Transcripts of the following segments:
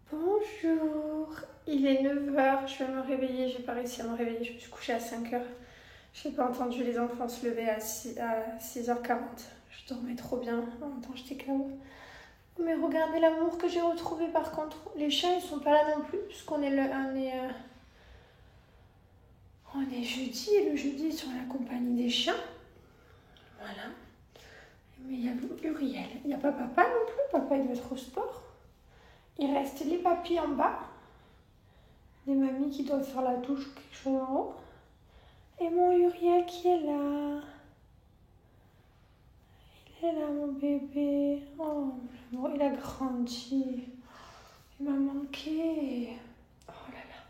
Bonjour, il est 9h, je vais me réveiller, j'ai pas réussi à me réveiller, je me suis couchée à 5h. J'ai pas entendu les enfants se lever à 6h40. Je dormais trop bien, en même temps j'étais KO. Mais regardez l'amour que j'ai retrouvé par contre. Les chiens ils sont pas là non plus, puisqu'on est, on est jeudi, et le jeudi ils sont à la compagnie des chiens. Voilà. Mais il y a Uriel, il n'y a pas papa non plus, papa il doit être au sport. Il reste les papis en bas. Les mamies qui doivent faire la douche ou quelque chose en haut. Et mon Uriel qui est là. Il est là mon bébé. Oh, mon amour, il a grandi. Il m'a manqué. Oh là là.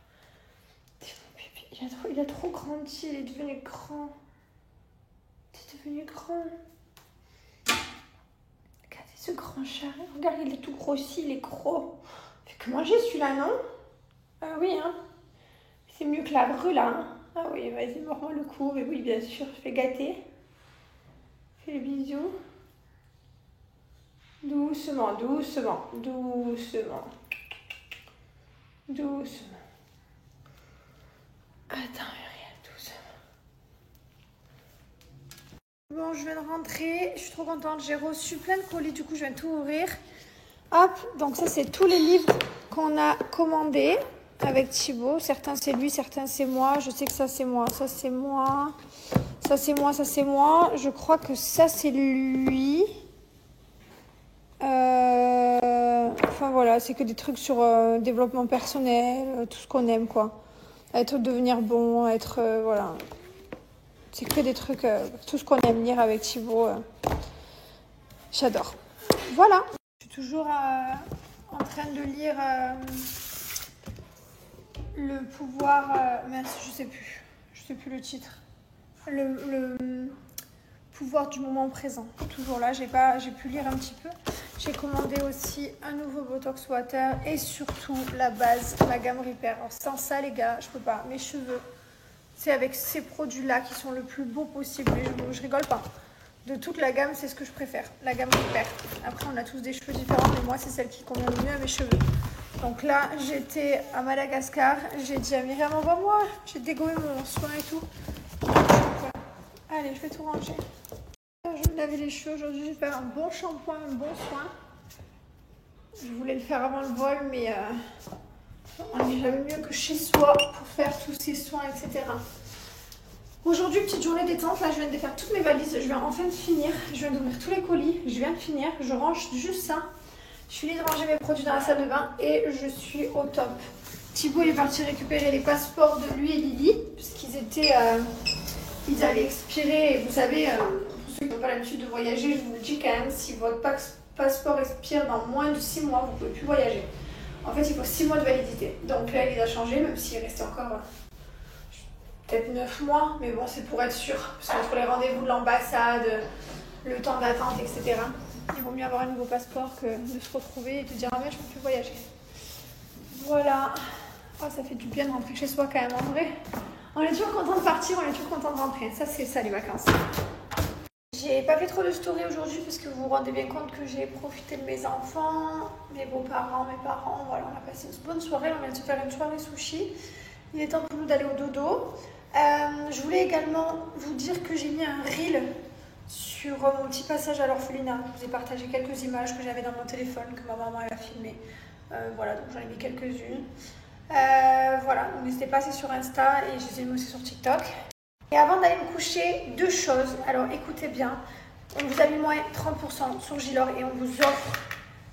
C'est mon bébé. Il a trop grandi. Il est devenu grand. Il est devenu grand. Regardez ce grand chat. Regarde, il est tout grossi. Il est gros. Il fait que manger celui-là, non? Ah oui, hein. C'est mieux que la bru, là. Hein. Ah oui, vas-y, mords-moi le cou. Mais oui, bien sûr, je fais gâter. Fais le bisou. Doucement, doucement, doucement. Doucement. Attends, Uriel, doucement. Bon, je viens de rentrer. Je suis trop contente. J'ai reçu plein de colis. Du coup, je viens de tout ouvrir. Hop, donc ça, c'est tous les livres qu'on a commandés avec Thibaut. Certains, c'est lui, certains, c'est moi. Je sais que ça, c'est moi. Ça, c'est moi. Ça, c'est moi. Ça, c'est moi. Je crois que ça, c'est lui. Enfin voilà, c'est que des trucs sur développement personnel, tout ce qu'on aime quoi. Être devenir bon, être voilà. C'est que des trucs, tout ce qu'on aime lire avec Thibaut. J'adore. Voilà. Je suis toujours en train de lire Le pouvoir. Mince, je sais plus le titre. Le pouvoir du moment présent. Toujours là, j'ai pu lire un petit peu. J'ai commandé aussi un nouveau Botox Water et surtout la base, ma gamme Repair. Alors sans ça les gars, je peux pas. Mes cheveux, c'est avec ces produits-là qui sont le plus beau possible. Je rigole pas. De toute la gamme, c'est ce que je préfère, la gamme Repair. Après, on a tous des cheveux différents, mais moi, c'est celle qui convient le mieux à mes cheveux. Donc là, j'étais à Madagascar. J'ai dit à Myriam, envoie-moi. J'ai dégommé mon soin et tout. Allez, je vais tout ranger. Je vais me laver les cheveux aujourd'hui, je vais faire un bon shampoing, un bon soin. Je voulais le faire avant le vol, mais on n'est jamais mieux que chez soi pour faire tous ces soins, etc. Aujourd'hui, petite journée détente. Là, je viens de faire toutes mes valises. Je viens enfin de finir. Je viens d'ouvrir tous les colis. Je viens de finir. Je range juste ça. Je finis de ranger mes produits dans la salle de bain et je suis au top. Thibaut est parti récupérer les passeports de lui et Lily, puisqu'ils étaient... ils allaient expirer. Et vous savez... pour ceux qui n'ont pas l'habitude de voyager, je vous le dis quand même, si votre passeport expire dans moins de 6 mois, vous ne pouvez plus voyager. En fait, il faut 6 mois de validité. Donc là, il les a changés, même s'il restait encore peut-être 9 mois. Mais bon, c'est pour être sûr. Parce qu'entre les rendez-vous de l'ambassade, le temps d'attente, etc., il vaut mieux avoir un nouveau passeport que de se retrouver et de dire « Ah mais je ne peux plus voyager ». Voilà. Oh, ça fait du bien de rentrer chez soi quand même, en vrai. On est toujours content de partir, on est toujours content de rentrer. Ça, c'est ça, les vacances. J'ai pas fait trop de story aujourd'hui parce que vous vous rendez bien compte que j'ai profité de mes enfants, mes beaux-parents, mes parents. Voilà, on a passé une bonne soirée. On vient de se faire une soirée sushi. Il est temps pour nous d'aller au dodo. Je voulais également vous dire que j'ai mis un reel sur mon petit passage à l'orphelinat. Je vous ai partagé quelques images que j'avais dans mon téléphone, que ma maman a filmées. Voilà, donc j'en ai mis quelques-unes. Voilà, donc n'hésitez pas, c'est sur Insta et je les ai mis aussi sur TikTok. Et avant d'aller me coucher, 2 choses. Alors écoutez bien, on vous a mis moins 30% sur Gilor et on vous offre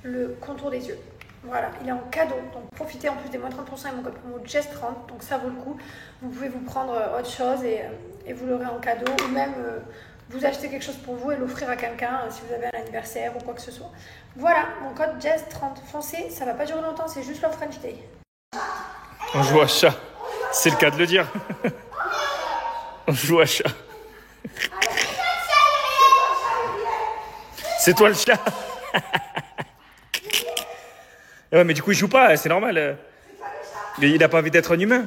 le contour des yeux. Voilà, il est en cadeau, donc profitez en plus des moins 30% et mon code promo JESS30, donc ça vaut le coup. Vous pouvez vous prendre autre chose et vous l'aurez en cadeau, ou même vous acheter quelque chose pour vous et l'offrir à quelqu'un si vous avez un anniversaire ou quoi que ce soit. Voilà, mon code JESS30, foncez, ça va pas durer longtemps, c'est juste leur French Day. On joue à chat, c'est le cas de le dire. On joue à chat. C'est toi le chat. Ouais, mais du coup, il joue pas, c'est normal. Mais il n'a pas envie d'être un humain.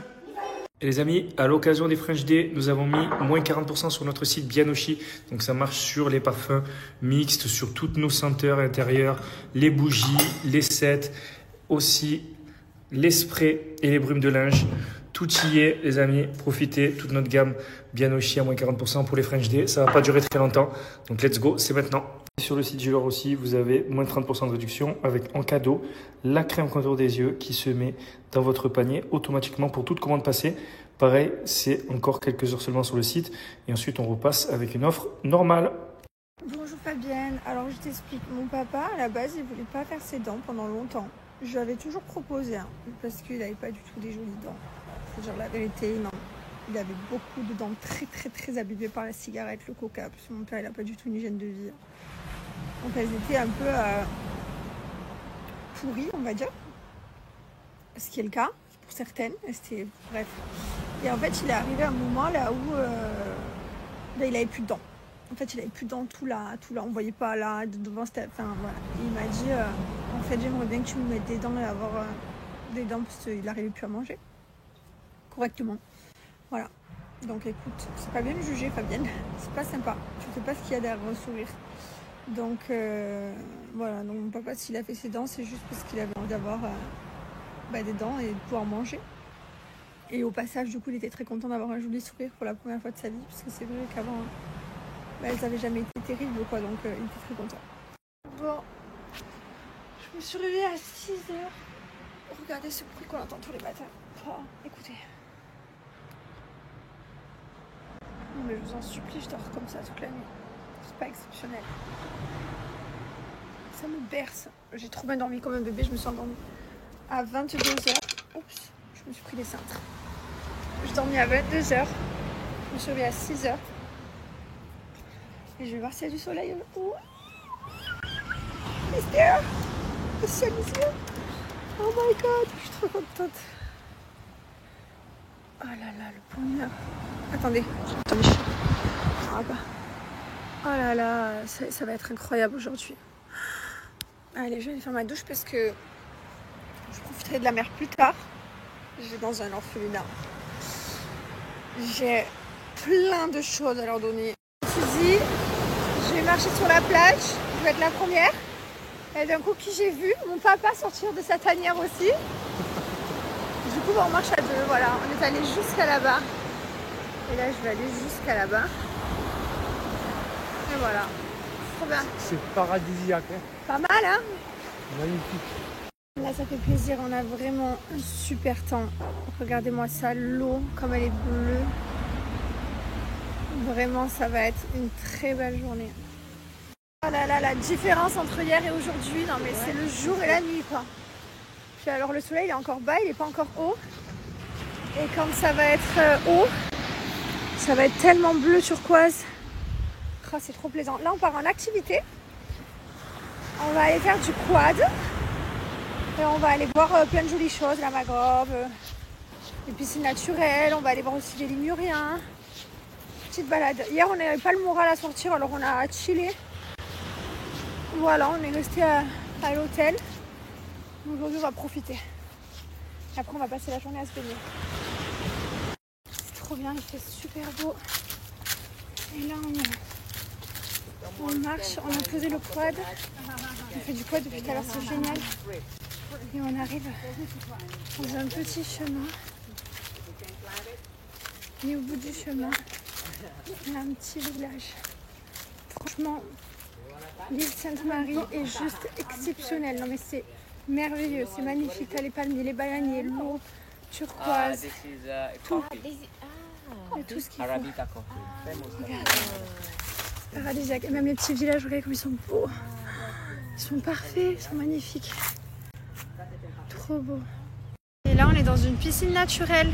Et les amis, à l'occasion des French Day, nous avons mis moins 40% sur notre site Bianoshi. Donc ça marche sur les parfums mixtes, sur toutes nos senteurs intérieures, les bougies, les sets, aussi les sprays et les brumes de linge. Tout y est, les amis. Profitez, toute notre gamme Bianoshi à moins 40% pour les French Day. Ça va pas durer très longtemps. Donc, let's go, c'est maintenant. Sur le site Gilor aussi, vous avez moins de 30% de réduction avec en cadeau la crème contour des yeux qui se met dans votre panier automatiquement pour toute commande passée. Pareil, c'est encore quelques heures seulement sur le site. Et ensuite, on repasse avec une offre normale. Bonjour Fabienne, alors je t'explique. Mon papa, à la base, il voulait pas faire ses dents pendant longtemps. Je lui avais toujours proposé, parce qu'il n'avait pas du tout des jolies dents. Faut dire la vérité, non. Il avait beaucoup de dents très abîmées par la cigarette, le coca, parce que mon père, il n'a pas du tout une hygiène de vie. Donc elles étaient un peu pourries, on va dire. Ce qui est le cas pour certaines. Bref. Et en fait, il est arrivé à un moment là où il n'avait plus de dents. En fait, il n'avait plus de dents tout là. On ne voyait pas là, devant. Enfin, voilà. Et il m'a dit, en fait, j'aimerais bien que tu me mettes des dents et avoir des dents parce qu'il n'arrivait plus à manger correctement. Voilà. Donc écoute, c'est pas bien de juger Fabienne. C'est pas sympa. Tu sais pas ce qu'il y a derrière le sourire. Donc voilà, donc mon papa s'il a fait ses dents, c'est juste parce qu'il avait envie d'avoir des dents et de pouvoir manger. Et au passage, du coup, il était très content d'avoir un joli sourire pour la première fois de sa vie, parce que c'est vrai qu'avant, elles n'avaient jamais été terribles, quoi, donc il était très content. Bon, je me suis réveillée à 6h. Regardez ce bruit qu'on entend tous les matins. Oh, écoutez. Non mais je vous en supplie, je dors comme ça toute la nuit. C'est pas exceptionnel. Ça me berce. J'ai trop bien dormi comme un bébé. Je me suis endormie à 22h. Oups, je me suis pris les cintres. Je dormis à 22h. Je me suis réveillée à 6h. Et je vais voir s'il y a du soleil. Oh. It's there. Le ciel is here. Oh my god, je suis trop contente. Oh là là, le bonheur. Attendez, ah bah. Oh là là, ça va être incroyable aujourd'hui. Allez, je vais aller faire ma douche parce que je profiterai de la mer plus tard. Je vais dans un orphelinat. J'ai plein de choses à leur donner. Je me suis dit, je vais marcher sur la plage, je vais être la première. Et d'un coup, qui j'ai vu mon papa sortir de sa tanière aussi. Du coup, on marche à deux, voilà. On est allé jusqu'à là-bas. Et là, je vais aller jusqu'à là-bas. Et voilà. Trop bien. C'est paradisiaque. Hein. Pas mal, hein? Magnifique. Là, ça fait plaisir. On a vraiment un super temps. Regardez-moi ça, l'eau, comme elle est bleue. Vraiment, ça va être une très belle journée. Oh là là, la différence entre hier et aujourd'hui, non mais c'est le jour et la nuit, quoi. Puis alors, le soleil, il est encore bas, il n'est pas encore haut. Et quand ça va être haut, ça va être tellement bleu turquoise. Oh, c'est trop plaisant. Là, on part en activité. On va aller faire du quad. Et on va aller voir plein de jolies choses. La Maghreb, les piscines naturelles. On va aller voir aussi les Lémuriens. Petite balade. Hier, on n'avait pas le moral à sortir, alors on a chillé. Voilà, on est resté à l'hôtel. Aujourd'hui, on va profiter. Et après, on va passer la journée à se baigner. C'est trop bien, il fait super beau. Et là, on marche, on a posé le quad. On fait du quad depuis tout à l'heure, c'est génial. Et on arrive dans un petit chemin. Et au bout du chemin, il y a un petit village. Franchement, l'île Sainte-Marie est juste exceptionnelle. Non mais c'est merveilleux, c'est magnifique. T'as les palmiers, les bananiers, l'eau turquoise, tout. Et tout ce qu'il faut. Paradisiaque. Et même les petits villages, regardez comme ils sont beaux. Ils sont parfaits, ils sont magnifiques. Trop beau. Et là, on est dans une piscine naturelle.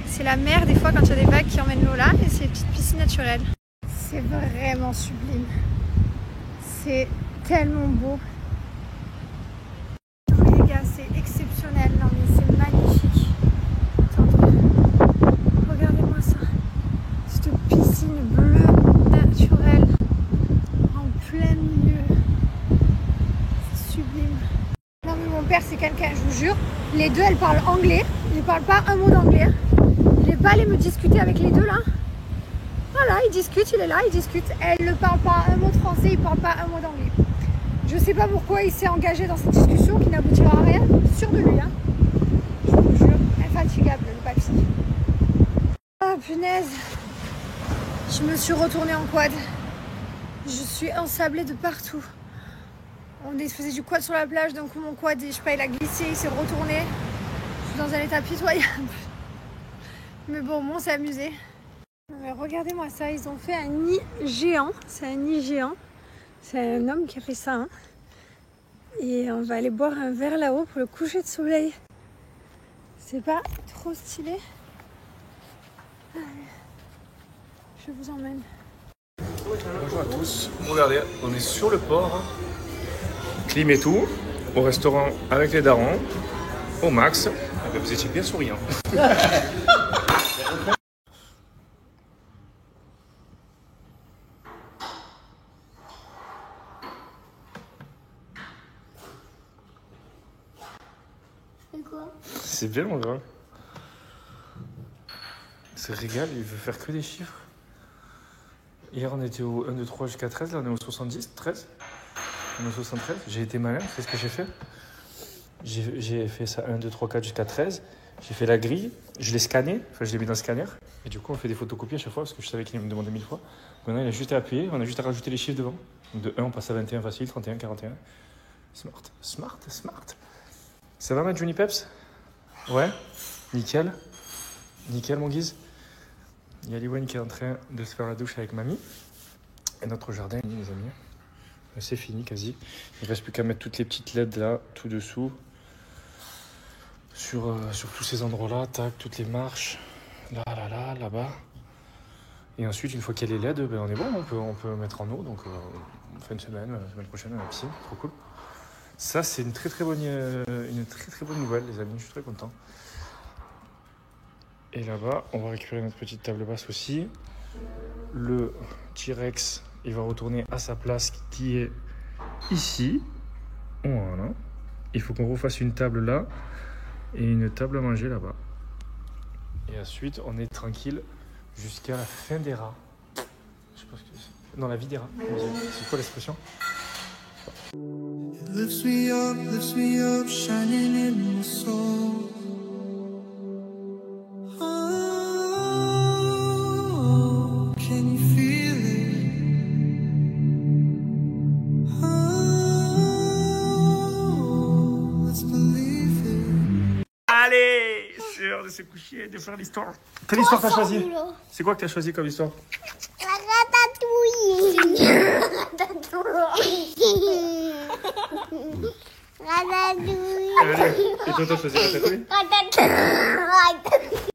C'est la mer, des fois, quand il y a des vagues qui emmènent l'eau là. Et c'est une petite piscine naturelle. C'est vraiment sublime. C'est tellement beau. Non, mais les gars, c'est exceptionnel. Non, mais c'est magnifique. Attendez. Regardez-moi ça. Cette piscine bleue naturelle en plein milieu. C'est sublime. Non, mais mon père, c'est quelqu'un, je vous jure. Les deux, elles parlent anglais. Ils ne parlent pas un mot d'anglais. Il n'est pas allé me discuter avec les deux là. Voilà, il discute, il est là, il discute. Elle ne parle pas un mot de français, il ne parle pas un mot d'anglais. Je ne sais pas pourquoi il s'est engagé dans cette discussion qui n'aboutira à rien. Sûr de lui, hein. punaise. Je me suis retournée en quad. Je suis ensablée de partout. On faisait du quad sur la plage, d'un coup mon quad, je sais pas, il a glissé, il s'est retourné. Je suis dans un état pitoyable. Mais bon, on s'est amusé. Mais regardez-moi ça, ils ont fait un nid géant. C'est un nid géant. C'est un homme qui a fait ça. Hein. Et on va aller boire un verre là-haut pour le coucher de soleil. C'est pas trop stylé. Allez, je vous emmène. Bonjour à tous. Regardez, on est sur le port. Clim et tout. Au restaurant avec les darons. Au max. Eh bien, vous étiez bien souriant. C'est bien mon gars. C'est régal, il veut faire que des chiffres. Hier on était au 1, 2, 3 jusqu'à 13, là on est au 70, 13. On est au 73, j'ai été malin, c'est ce que j'ai fait. J'ai fait ça 1, 2, 3, 4 jusqu'à 13. J'ai fait la grille, je l'ai scanné, enfin je l'ai mis dans le scanner. Et du coup on fait des photocopies à chaque fois parce que je savais qu'il me demandait 1000 fois. Maintenant il a juste à appuyer, on a juste à rajouter les chiffres devant. Donc de 1 on passe à 21 facile, 31, 41. Smart, smart, smart. Ça va ma Johnny Peps? Ouais, nickel. Nickel mon guise. Il y a Liwen qui est en train de se faire la douche avec mamie. Et notre jardin, les amis. C'est fini quasi. Il ne reste plus qu'à mettre toutes les petites LED là, tout dessous. Sur tous ces endroits-là, tac, toutes les marches. Là, là-bas. Et ensuite, une fois qu'il y a les LED, ben, on est bon, on peut mettre en eau. Donc on fait une semaine, la semaine prochaine à la piscine, trop cool. Ça, c'est une très très bonne nouvelle, les amis. Je suis très content. Et là-bas, on va récupérer notre petite table basse aussi. Le T-Rex, il va retourner à sa place qui est ici. Voilà. Il faut qu'on refasse une table là et une table à manger là-bas. Et ensuite, on est tranquille jusqu'à la fin des rats. Je sais pas ce que c'est. Non, la vie des rats. C'est quoi l'expression? Lifts me up, shining in my soul. Oh, can you feel it? Oh, let's believe it. Allez, c'est l'heure de se coucher et de faire l'histoire. Quelle histoire t'as choisi? C'est quoi que t'as choisi comme histoire? Ratatouille. Allez, et toi t'as choisi Ratatouille?